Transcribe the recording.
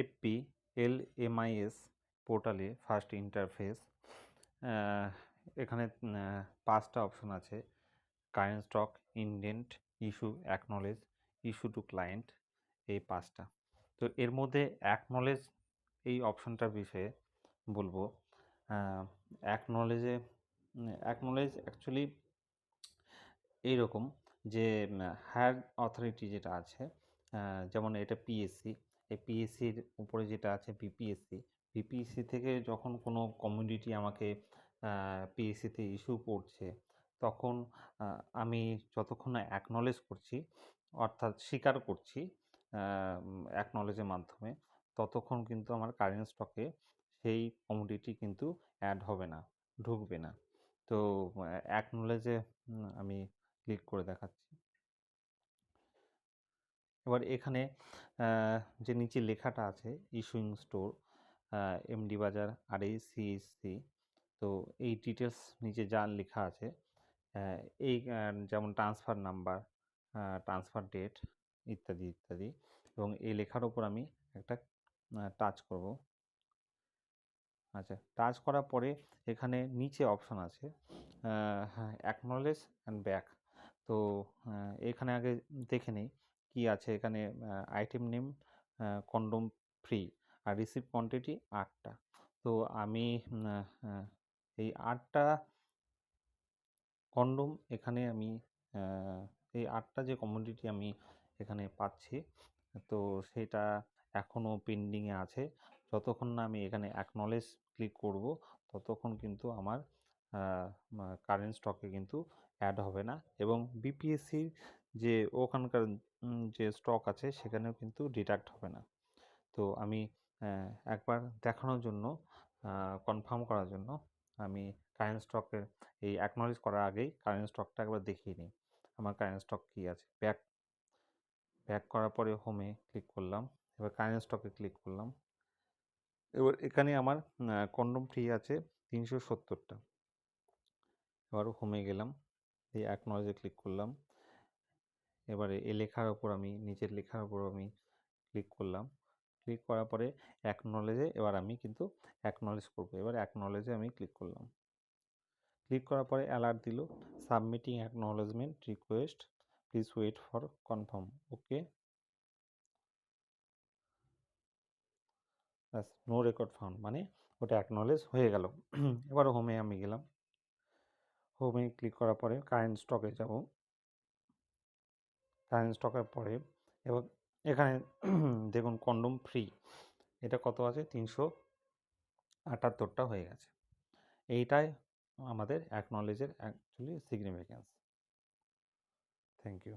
FP LMIS পোর্টালে first interface. এখানে 5টা অপশন আছে: current stock, indent, issue, acknowledge, issue to client, এই 5টা। তো এর মধ্যে অ্যাকনলেজ এই অপশনটার বিষয়ে বলবো। অ্যাকনলেজ অ্যাকচুয়ালি এইরকম যে হায়ার অথরিটি যেটা আছে, যেমন এটা পিএসসি, এই পিএসসির উপরে যেটা আছে বিপিএসসি থেকে যখন কোনো কমিউনিটি আমাকে পিএসসিতে ইস্যু করছে, তখন আমি যতক্ষণ না অ্যাকনলেজ করছি, অর্থাৎ স্বীকার করছি অ্যাকনলেজের মাধ্যমে, ততক্ষণ কিন্তু আমার কারেন্ট স্টকে সেই কমোডিটি কিন্তু অ্যাড হবে না, ঢুকবে না। তো অ্যাকনলেজে আমি ক্লিক করে দেখাচ্ছি। এবার এখানে যে নিচে লেখাটা আছে ইস্যুইং স্টোর, এমডি বাজার, RACHC, তো এই ডিটেলস নিচে যা লেখা আছে, এই যেমন ট্রান্সফার নাম্বার, ট্রান্সফার ডেট, ইত্যাদি ইত্যাদি, এবং এই লেখার ওপর আমি একটা টাচ করব। আচ্ছা, টাচ করার পরে এখানে নিচে অপশন আছে অ্যাকনলেজ অ্যান্ড ব্যাক। তো এখানে আগে দেখে নেই কি আছে। এখানে আইটেম নেম কন্ডোম ফ্রি, আর রিসিভ কোয়ান্টিটি 8টা। তো আমি এই 8টা কন্ডোম এখানে আমি এই 8টা যে কমোডিটি আমি এখানে পাচ্ছি, তো সেটা এখনও পেন্ডিংয়ে আছে। যতক্ষণ না আমি এখানে অ্যাকনলেজ ক্লিক করব, ততক্ষণ কিন্তু আমার কারেন্ট স্টকে কিন্তু অ্যাড হবে না, এবং বিপিএসসির যে ওখানকার যে স্টক আছে সেখানেও কিন্তু ডিডাক্ট হবে না। তো আমি একবার দেখানোর জন্য, কনফার্ম করার জন্য, আমি কারেন্ট স্টকের এই অ্যাকনলেজ করার আগেই কারেন্ট স্টকটা একবার দেখিয়ে নিই আমার কারেন্ট স্টক কী আছে। ব্যাক করার পরে হোমে ক্লিক করলাম, এবার কারেন্ট স্টকে ক্লিক করলাম। এবার এখানে আমার কন্ডোম ফ্রি আছে 370টা। এবার হোমে গেলাম, এই অ্যাকনলেজে ক্লিক করলাম। এবারে এই লেখার ওপর আমি, নিচের লেখার ওপর আমি ক্লিক করলাম। ক্লিক করার পরে অ্যাকনলেজে এবার আমি কিন্তু অ্যাকনলেজ করব। এবার অ্যাকনলেজে আমি ক্লিক করলাম। ক্লিক করার পরে অ্যালার্ট দিল, submitting acknowledgement request, please wait for confirm. Okay, ব্যাস, নো রেকর্ড ফাউন্ড, মানে ওটা অ্যাকনলেজ হয়ে গেল। এবার হোমে আমি গেলাম। হোমে ক্লিক করার পরে কারেন্ট স্টকে যাব। কারেন্ট স্টকের পরে এবার এখানে দেখুন কন্ডোম ফ্রি, এটা কত আছে, 378টা হয়ে গেছে। এইটাই আমাদের অ্যাকনলেজের অ্যাকচুয়ালি সিগনিফিক্যান্স। Thank you.